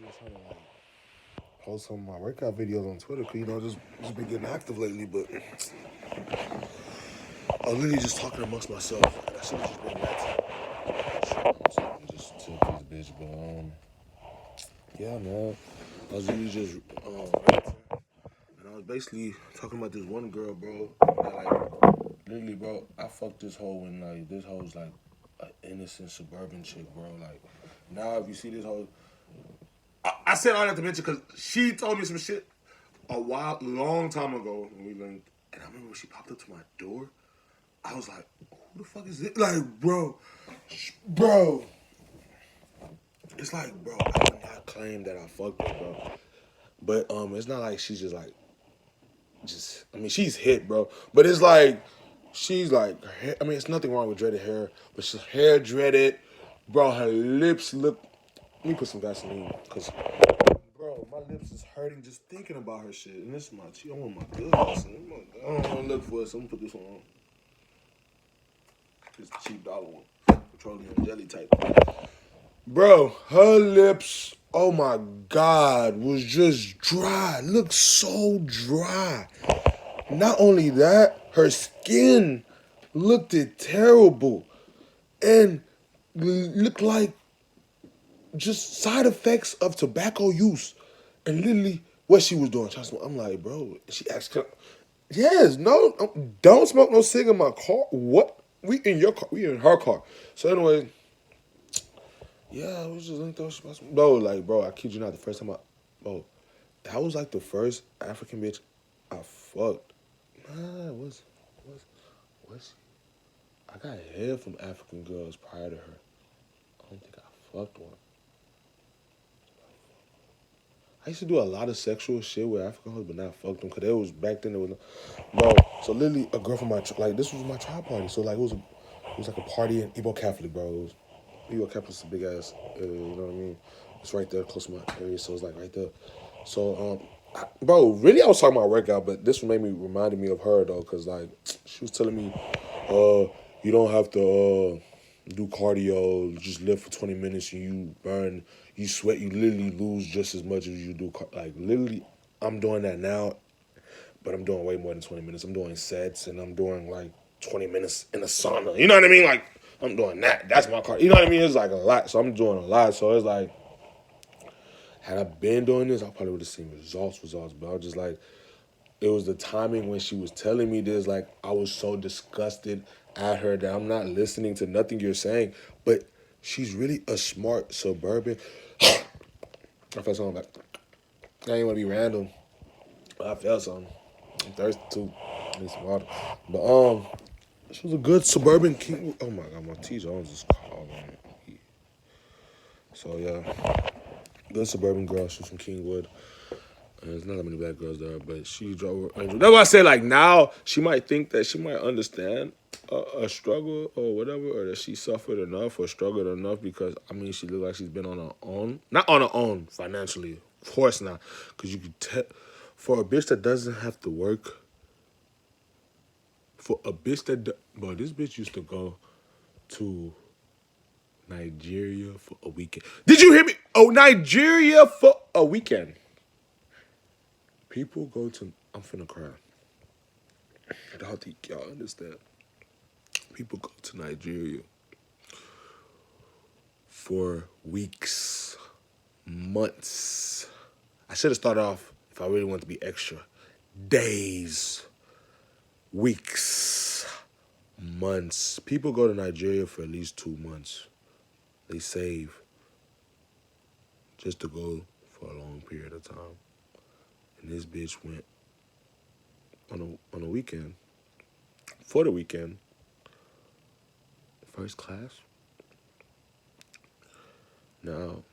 just trying to like post some of my workout videos on Twitter, cause just been getting active lately. But I was literally just talking amongst myself, and I should have just been that. So I'm just took this bitch, but yeah, man. I was really just ranting, and I was basically talking about this one girl, bro. That like literally, bro. I fucked this hoe when like this hoe's like an innocent suburban chick, bro. Like now, if you see this hoe. I said all that to mention because she told me some shit long time ago when we linked, and I remember when she popped up to my door. I was like, "Who the fuck is this?" Like, bro. It's like, bro, I would not claim that I fucked her, bro. But it's not like she's just like, just. I mean, she's hit, bro. But it's like, she's like, I mean, it's nothing wrong with dreaded hair, but she's hair dreaded, bro. Her lips look. Let me put some Vaseline, cause bro, my lips is hurting just thinking about her shit. And this is my tea. I want my good Vaseline. I don't want to look for it, so I'm gonna put this one on. It's the cheap dollar one, petroleum jelly type. Bro, her lips, oh my God, was just dry. Looked so dry. Not only that, her skin looked it terrible. And looked like just side effects of tobacco use. And literally, what she was doing, I'm like, bro, she asked, yes, no, don't smoke no cig in my car. What? We in your car, we in her car. So anyway, yeah, I was just linked up. Bro, like, bro, I kid you not, the first time bro, that was like the first African bitch I fucked. Nah, was I got hair from African girls prior to her. I don't think I fucked one. I used to do a lot of sexual shit with African hoes, but not fuck them, cause it was back then. It was, bro. So literally, a girl from my like this was my tribe party. So like it was like a party in Igbo Catholic, bro. Igbo Catholic's a big ass, you know what I mean? It's right there, close to my area, so it's like right there. So bro, really, I was talking about workout, but this made me reminded me of her though, cause like she was telling me, you don't have to do cardio, just lift for 20 minutes and you burn, you sweat, you literally lose just as much as you do. Like literally, I'm doing that now, but I'm doing way more than 20 minutes. I'm doing sets and I'm doing like 20 minutes in the sauna. You know what I mean? Like I'm doing that. That's my cardio. You know what I mean? It's like a lot. So I'm doing a lot. So it's like, had I been doing this, I probably would have seen results. But I was just like, it was the timing when she was telling me this, like I was so disgusted at her that I'm not listening to nothing you're saying. But she's really a smart suburban. I felt something like I ain't wanna be random. But I felt something. I'm thirsty too. I need some water. But she was a good suburban king. Oh my God, my T Jones is calling me. So yeah, good suburban girl. She's from Kingwood. There's not that many black girls there, but she drove her Angel. That's why I say, like, now she might think that she might understand a struggle or whatever, or that she suffered enough or struggled enough because, I mean, she looked like she's been on her own. Not on her own financially, of course not. Because you could tell, for a bitch that doesn't have to work, for a bitch bro, this bitch used to go to Nigeria for a weekend. Did you hear me? Oh, Nigeria for a weekend. People go to, I'm finna cry. I don't think y'all understand. People go to Nigeria for weeks, months. I should have started off, if I really wanted to be extra, days, weeks, months. People go to Nigeria for at least 2 months. They save just to go for a long period of time. And this bitch went on a weekend, for the weekend, first class. Now,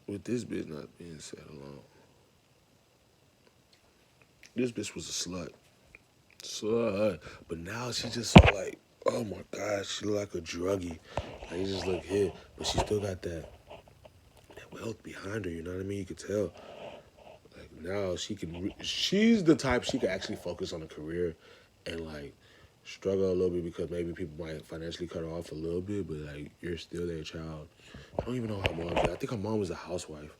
with this bitch not being said alone, this bitch was a slut. Slut. But now she just so like, oh my God, she look like a druggie. Like, you just look hit. But she still got that wealth behind her, you know what I mean? You could tell. Like, now she's the type she could actually focus on a career and, like, struggle a little bit because maybe people might financially cut her off a little bit, but like you're still their child. I don't even know how mom did. I think her mom was a housewife.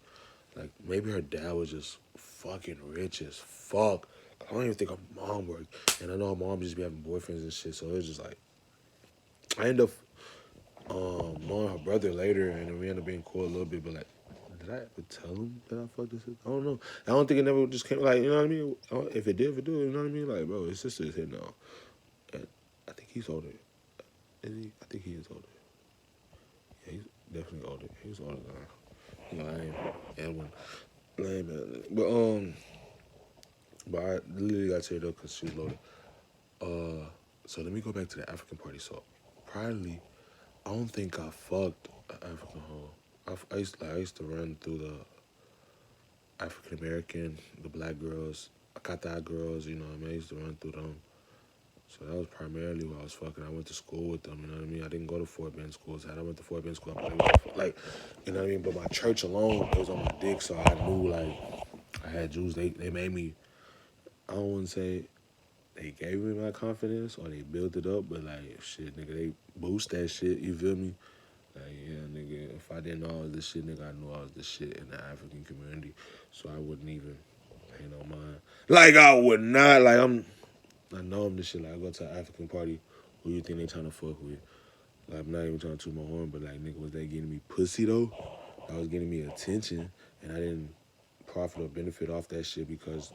Like maybe her dad was just fucking rich as fuck. I don't even think her mom worked. And I know her mom just be having boyfriends and shit, so it's just like I end up knowing her brother later, and then we end up being cool a little bit. But like, did I ever tell him that I fucked this? I don't know. I don't think it never just came. Like, you know what I mean? If it did, if it do, you know what I mean? Like, bro, his sister is here now, and I think he's older. Is he? I think he is older. Yeah, he's definitely older. He's older than her. You know, I ain't Edwin. Lame, but I literally got teared up because she was loaded. So let me go back to the African party. So, priorly, I don't think I fucked an African hoe. I used to run through the African American, the black girls, Akata girls, you know what I mean? I used to run through them. So that was primarily what I was fucking. I went to school with them, you know what I mean? I didn't go to Fort Bend schools. I went to Fort Bend school, like, you know what I mean? But my church alone, it was on my dick, so I knew, like, I had Jews. They made me, I don't want to say they gave me my confidence or they built it up, but, like, shit, nigga, they boost that shit, you feel me? Like, yeah, nigga, if I didn't know I was this shit, nigga, I knew I was this shit in the African community, so I wouldn't even pay no mind. Like, I would not, like, I know I'm this shit. Like, I go to an African party, who you think they trying to fuck with? Like, I'm not even trying to toot my horn, but, like, nigga, was they getting me pussy, though? I was getting me attention, and I didn't profit or benefit off that shit because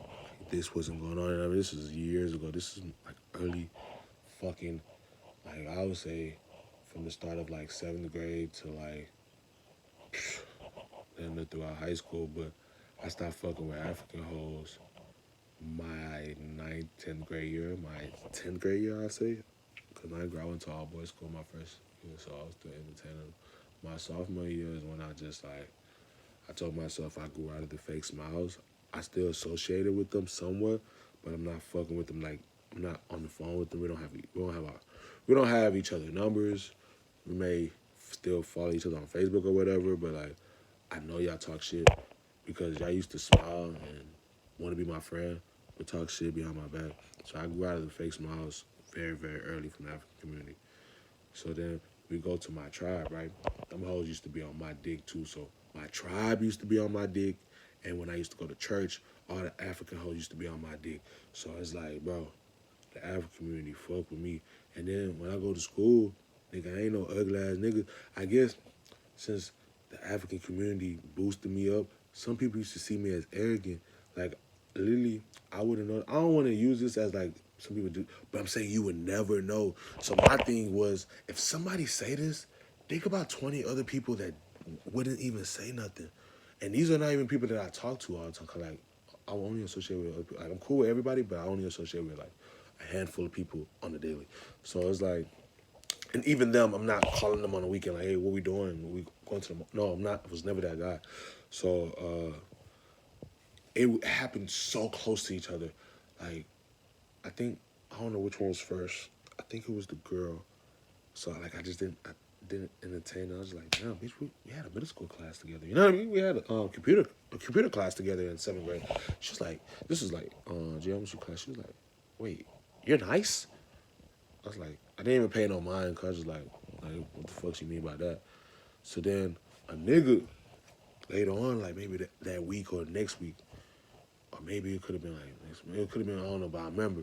this wasn't going on. And I mean, this was years ago. This is, like, early fucking, like, I would say from the start of, like, 7th grade to, like, then throughout high school, but I stopped fucking with African hoes my 10th grade year, my 10th grade year, I say. Because 9th grade, I went to all boys school my first year, so I was still entertaining. My sophomore year is when I just, like, I told myself I grew out of the fake smiles. I still associated with them somewhat, but I'm not fucking with them. Like, I'm not on the phone with them. We don't have each other numbers. We may still follow each other on Facebook or whatever, but like, I know y'all talk shit because y'all used to smile and want to be my friend, but talk shit behind my back. So I grew out of the fake smiles very, very early from the African community. So then we go to my tribe, right? Them hoes used to be on my dick too. So my tribe used to be on my dick. And when I used to go to church, all the African hoes used to be on my dick. So it's like, bro, the African community fuck with me. And then when I go to school, nigga, I ain't no ugly ass nigga. I guess since the African community boosted me up, some people used to see me as arrogant. Like, literally, I wouldn't know. I don't want to use this as like some people do, but I'm saying you would never know. So my thing was, if somebody say this, think about 20 other people that wouldn't even say nothing. And these are not even people that I talk to all the time. Like, I only associate with, like, I'm cool with everybody, but I only associate with like a handful of people on the daily. So it's like, and even them, I'm not calling them on the weekend like, hey, what we doing? We going to the mall? No, I'm not. I was never that guy. So it happened so close to each other. Like, I think, I don't know which one was first. I think it was the girl. So like, I didn't entertain her. I was like, damn, bitch, we had a middle school class together. You know what I mean? We had a computer class together in 7th grade. She was like, this is like geometry class. She was like, wait, you're nice? I was like, I didn't even pay no mind because I was like, what the fuck she mean by that? So then a nigga later on, like maybe that week or next week, or maybe it could have been like next week. It could have been, I don't know, but I remember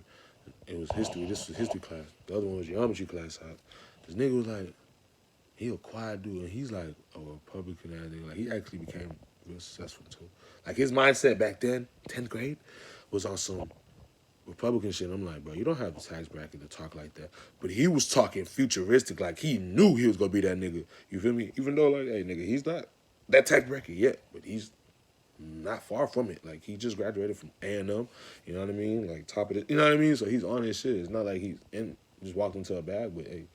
it was history. This was history class. The other one was geometry class. This nigga was like, he a quiet dude, and he's like a Republican ass nigga. Like, he actually became real successful too. Like, his mindset back then, 10th grade, was on some Republican shit. I'm like, bro, you don't have the tax bracket to talk like that. But he was talking futuristic, like he knew he was gonna be that nigga. You feel me? Even though, like, hey, nigga, he's not that tax bracket yet, but he's not far from it. Like, he just graduated from A&M. You know what I mean? Like, top of it. You know what I mean? So he's on his shit. It's not like he's just walked into a bag, but hey,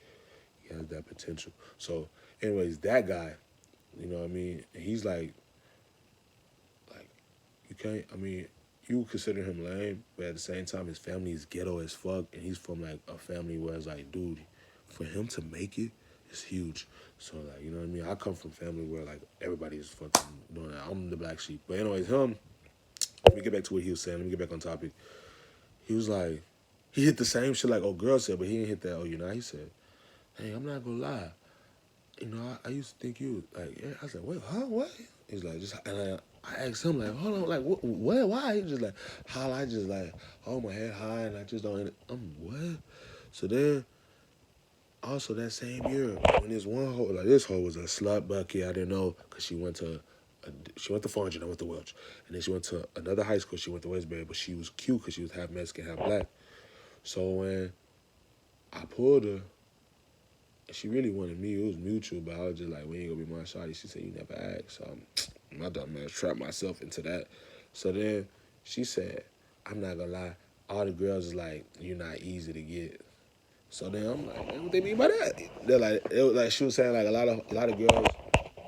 he has that potential. So, anyways, that guy, you know what I mean? He's like you can't. I mean, you would consider him lame, but at the same time, his family is ghetto as fuck, and he's from like a family where it's like, dude, for him to make it is huge. So like, you know what I mean? I come from a family where like everybody is fucking doing that. I'm the black sheep. But anyways, him. Let me get back to what he was saying. Let me get back on topic. He was like, He hit the same shit like old girl said, but he didn't hit that. Oh, you know, he said, "Hey, I'm not gonna lie. You know, I used to think you like." Yeah. I said, "Wait, huh? What?" He's like, "Just," and I asked him like, "Hold on, like what? Why?" He just like, "How?" I just like hold my head high and I just don't. I'm what? So then, also that same year, when this one hoe, like this hoe was a slut bucket. I didn't know because she went to Farmington, I went to Welch, and then she went to another high school. She went to Westbury, but she was cute because she was half Mexican, half black. So when I pulled her, and she really wanted me. It was mutual, but I was just like, we ain't gonna be my shawty. She said, you never asked. So my dumb ass trapped myself into that. So then she said, I'm not gonna lie, all the girls is like, you're not easy to get. So then I'm like, man, what they mean by that? They're like, it was like she was saying like a lot of girls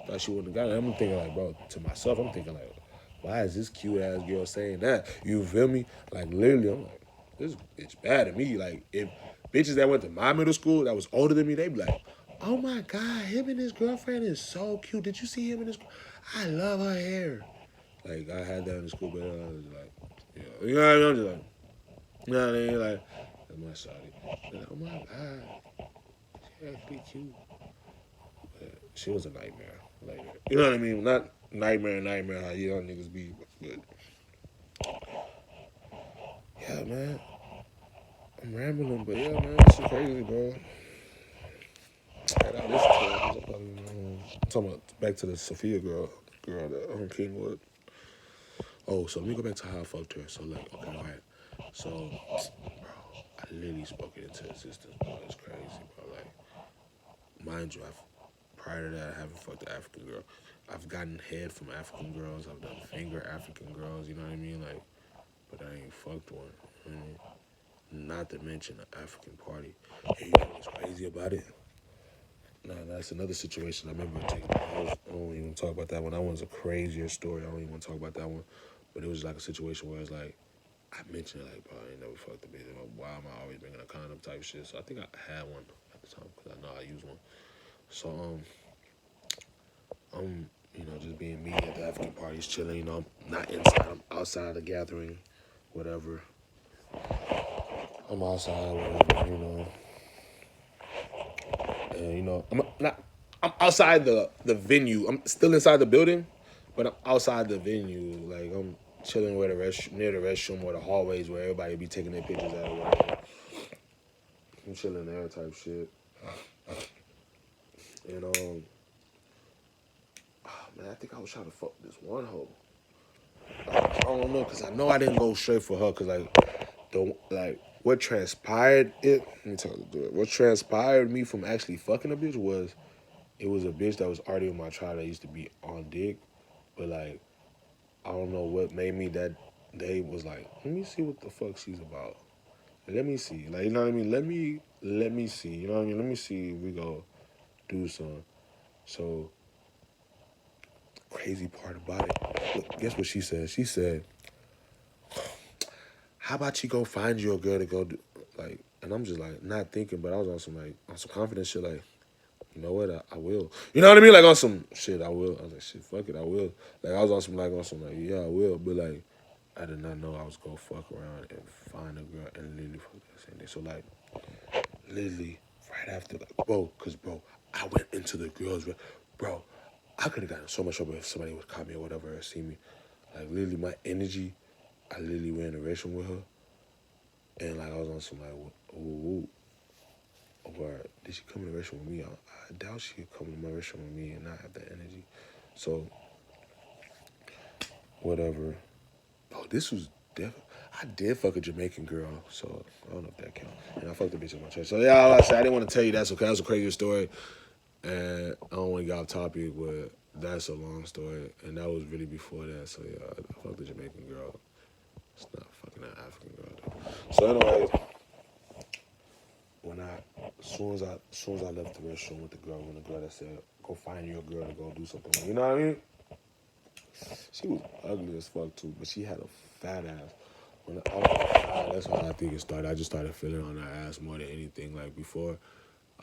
thought she wouldn't have got it. I'm thinking like, bro, to myself, I'm thinking like, why is this cute ass girl saying that? You feel me? Like literally, I'm like, this bitch bad at me. Like if bitches that went to my middle school that was older than me, they be like, oh my god, him and his girlfriend is so cute. Did you see him in his? I love her hair. Like I had that in the school, but I was like, yeah, you know what I mean? I'm just like, you know what I mean? Like that's my shawty. Like, oh my god, she actually cute. But she was a nightmare. Like you know what I mean? Not nightmare how young niggas be, but yeah, man. I'm rambling, but yeah, man, this shit crazy, bro. And I listen to it. I'm talking about back to the Sophia girl that Kingwood. Oh, so let me go back to how I fucked her. So like, okay, all right. So, bro, I literally spoke it into existence, bro. It's crazy, bro. Like, mind you, prior to that, I haven't fucked an African girl. I've gotten head from African girls. I've done finger African girls. You know what I mean? Like, but I ain't fucked one. You know what I mean? Not to mention an African party. And you know what's crazy about it? Nah, that's another situation. I remember taking. I don't even talk about that one. That one's a crazier story. I don't even want to talk about that one. But it was like a situation where it's like, I mentioned it like, bro, I ain't never fucked a bitch. Why am I always bringing a condom type shit? So I think I had one at the time because I know I used one. So I'm just being me at the African parties, chilling. You know, I'm not inside. I'm outside the gathering, whatever. I'm outside, whatever. And I'm not. I'm outside the venue. I'm still inside the building, but I'm outside the venue. Like I'm chilling where near the restroom or the hallways where everybody be taking their pictures at or whatever. I'm chilling there type shit. And man, I think I was trying to fuck this one hoe. I don't know, cause I know I didn't go straight for her, cause what transpired let me tell you what transpired me from actually fucking a bitch was it was a bitch that was already in my tribe that used to be on dick, but like I don't know what made me that day was like, let me see what the fuck she's about. Let me see, like you know what I mean. Let me see, you know what I mean. Let me see if we go do something. So crazy part about it. Look, guess what she said? She said, how about you go find you a girl to go do, like, and I'm just like, not thinking, but I was on some confident shit, like, you know what, I will. You know what I mean? Like, on some shit, I will. I was like, shit, fuck it, I will. Like, I was on some, like, yeah, I will, but, like, I did not know I was gonna fuck around and find a girl and literally fuck that same day. So, like, literally, right after, like, bro, I went into the girls' room. Bro, I could have gotten so much trouble if somebody would call me or whatever or see me. Like, literally, my energy, I literally went in the restroom with her. And like I was on some like, ooh, or did she come in the restroom with me? I doubt she could come in my restroom with me and not have that energy. So whatever. Oh, this was I did fuck a Jamaican girl, so I don't know if that counts. And I fucked a bitch in my church. So yeah, like I said, I didn't want to tell you that. So that's a crazy story, and I don't want to get off topic, but that's a long story, and that was really before that. So yeah, I fucked a Jamaican girl. It's not fucking an African girl though. So anyways. As soon as I left the restroom with the girl, when the girl that said, "Go find you a girl to go do something," you know what I mean? She was ugly as fuck too, but she had a fat ass. That's how I think it started. I just started feeling on her ass more than anything. Like before,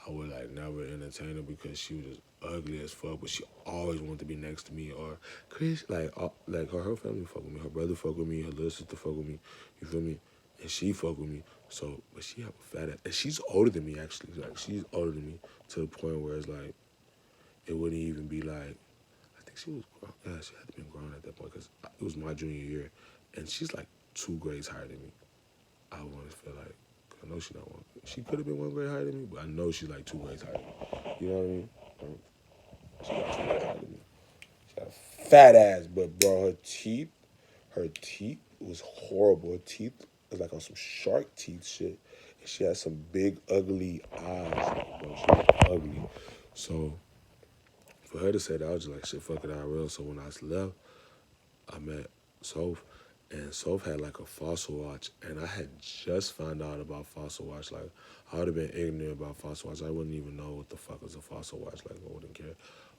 I would like never entertain her because she was just ugly as fuck. But she always wanted to be next to me or Chris, like her family fuck with me, her brother fuck with me, her little sister fuck with me. You feel me? and she fuck with me. So, but she have a fat ass, and she's older than me actually. Like she's older than me to the point where it's like it wouldn't even be like. I think she was grown. Yeah, she had to been grown at that point because it was my junior year, and she's like 2 grades higher than me. I want to feel like I know she not one. She could have been 1 grade higher than me, but I know she's like 2 grades higher than me. You know what I mean? She got 2 grades higher than me. She got a fat ass, but bro, her teeth was horrible. Her teeth was like on some shark teeth shit. And she had some big ugly eyes, like, bro. She was ugly. So for her to say that, I was just like, shit, fuck it, I real. So when I left, I met Soph, and Soph had like a fossil watch, and I had just found out about fossil watch. Like, I would have been ignorant about fossil watch. I wouldn't even know what the fuck was a fossil watch. Like, I wouldn't care.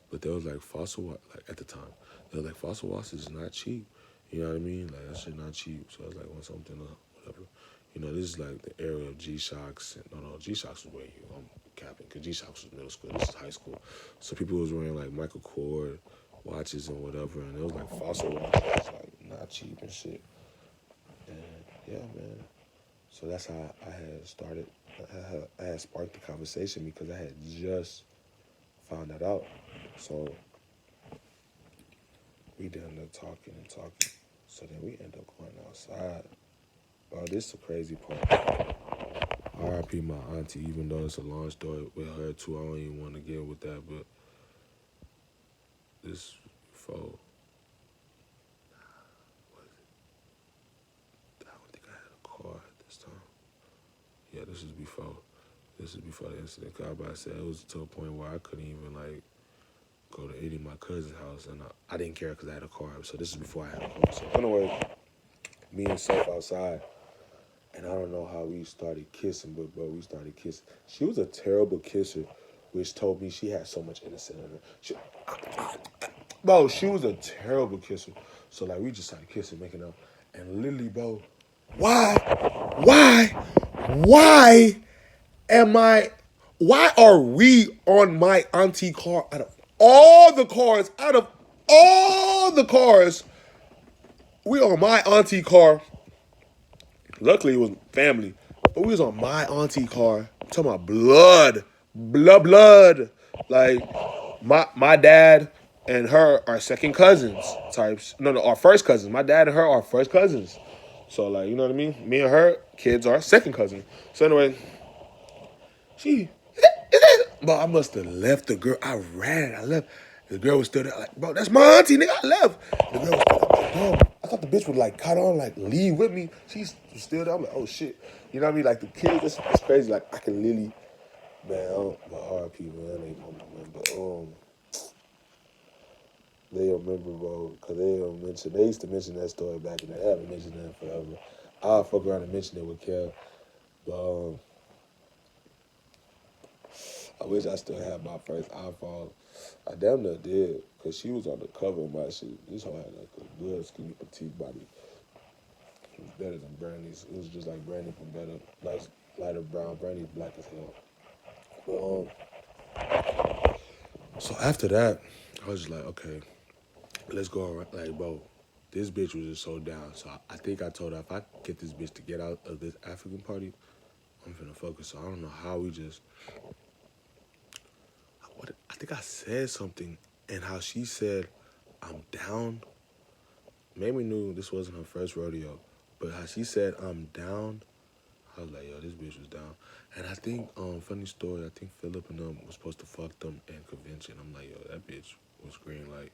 But there was like fossil watch, like at the time, they were like fossil watch is not cheap. You know what I mean? Like that shit not cheap. So I was like, want something whatever. You know, this is like the era of G-Shocks. No, G-Shocks was way you. I'm capping, because G-Shocks was middle school. This is high school. So people was wearing like Michael Kors watches and whatever, and it was like fossil watches, like not cheap and shit. And yeah, man. So that's how I had started. I had sparked the conversation because I had just found that out. So we done up talking and talking. So then we end up going outside. Oh, this is the crazy part. R.I.P. my auntie, even though it's a long story with her too. I don't even want to get with that, but this before. I don't think I had a car at this time. Yeah, this is before. This is before the incident. Cause I was about to say it was to a point where I couldn't even like go to any of my cousin's house, and I didn't care because I had a car. So this is before I had a car. So anyway, me and Soph outside, and I don't know how we started kissing, but bro, we started kissing. She was a terrible kisser, which told me she had so much innocence in her. Bro, she was a terrible kisser. So like we just started kissing, making up, and literally, bro, why, why, why am I? Why are we on my auntie car out of all the cars? Out of all the cars, we on my auntie car. Luckily, it was family, but we was on my auntie car. I'm talking about blood. Like my dad and her are second cousins types. No, our first cousins. My dad and her are first cousins. So like, you know what I mean? Me and her kids are second cousins. So anyway, she, bro, I must have left the girl. I ran. I left. The girl was still there. Like, bro, that's my auntie, nigga. I left. The girl was still there. I'm like, damn. I thought the bitch would like caught on, like leave with me. She's still there. I'm like, oh shit. You know what I mean? Like the kids, it's crazy. Like I can literally, man, my RP, man, ain't man, but they remember, bro, because they used to mention that story back in the day. I haven't mentioned that forever. I'll fuck around and mention it with Kel. But I wish I still had my first iPhone. I damn near did, because she was on the cover of my shit. This hoe had like a good, skinny, petite body. It was better than Brandy's. It was just like Brandy from better, like lighter brown. Brandy's black as hell. But so after that, I was just like, okay, let's go around. Like, bro, this bitch was just so down. So I think I told her, if I get this bitch to get out of this African party, I'm finna focus. So I don't know how we just. I think I said something, and how she said, I'm down. Made me knew this wasn't her first rodeo, but how she said, I'm down. I was like, yo, this bitch was down. And I think, funny story, I think Philip and them was supposed to fuck them in convention. I'm like, yo, that bitch was green. Like,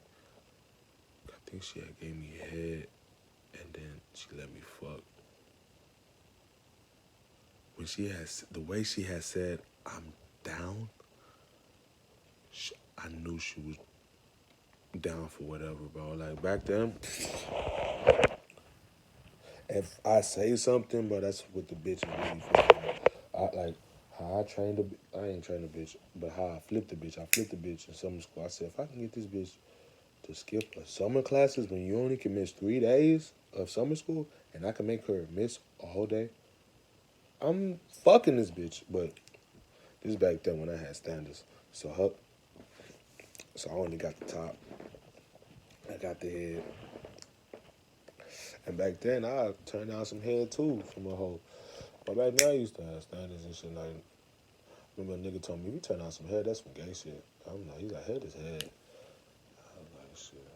I think she had gave me head, and then she let me fuck. When she has, the way she had said, I'm down, I knew she was down for whatever, bro. Like, back then, if I say something, but that's what the bitch is really for. I like how I trained I ain't trained a bitch, but how I flipped the bitch. I flipped the bitch in summer school. I said, if I can get this bitch to skip a summer classes when you only can miss 3 days of summer school, and I can make her miss a whole day, I'm fucking this bitch. But this is back then when I had standards. So I only got the top. I got the head. And back then, I turned down some head too from a hoe. But back then, I used to have standards and shit. Like, remember a nigga told me, if you turn down some head, that's some gay shit. I'm like, he's like, head is head. I was like, shit.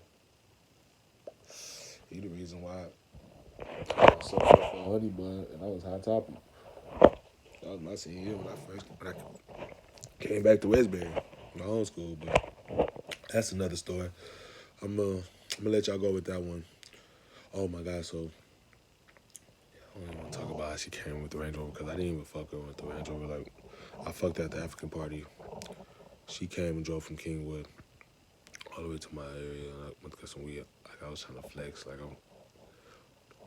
He the reason why I was so fucked on Honey Bun, and I was Hot Topic. That was my senior year when I came back to Westbury, my own school. But that's another story. I'm gonna let y'all go with that one. Oh my God, so I don't even want to talk about how she came with the Range Rover because I didn't even fuck her with the Range Rover. Like, I fucked at the African party. She came and drove from Kingwood all the way to my area. And I went to get some weed. Like, I was trying to flex. Like,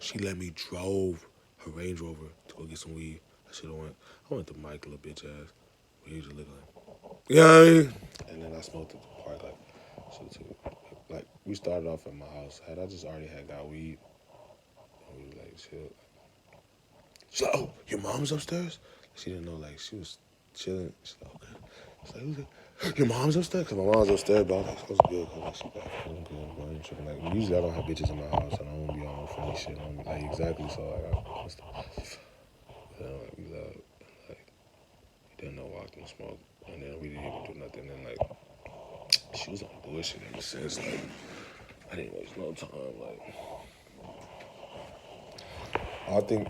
she let me drove her Range Rover to go get some weed. I should have went. I went to Mike, little bitch ass. He was just looking like, you know what I mean? And then I smoked at the park. Like, should took it. Like, we started off at my house. Had I just already had got weed, and we was like, shit. She's like, oh, your mom's upstairs? She didn't know, like, she was chilling. She's like, okay. She's like, who's that? Your mom's upstairs? Because my mom's upstairs, but I was like, what's good? Because like, she back. I'm good, bro. I ain't tripping. Like, usually I don't have bitches in my house, and I don't be on no funny shit. I don't be, like, exactly. So, like, like, we love, like, we didn't know walk and smoke. And then we didn't even do nothing. And, like, she was on bullshit in a sense. Like, I didn't waste no time. Like, I think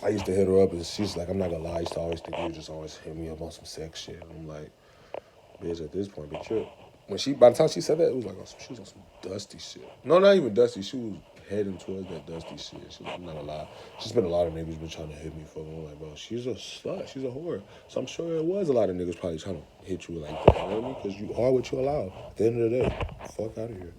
I used to hit her up, and she's like, I'm not gonna lie, I used to always think you just always hit me up on some sex shit. And I'm like, bitch, at this point, bitch, by the time she said that, it was like, she was on some dusty shit. No, not even dusty. She was heading towards that dusty shit. She was, I'm not gonna lie. She's been a lot of niggas been trying to hit me for. I'm like, bro, she's a slut. She's a whore. So I'm sure it was a lot of niggas probably trying to hit you like that. You know what I mean? Because you are what you allow. At the end of the day, fuck out of here.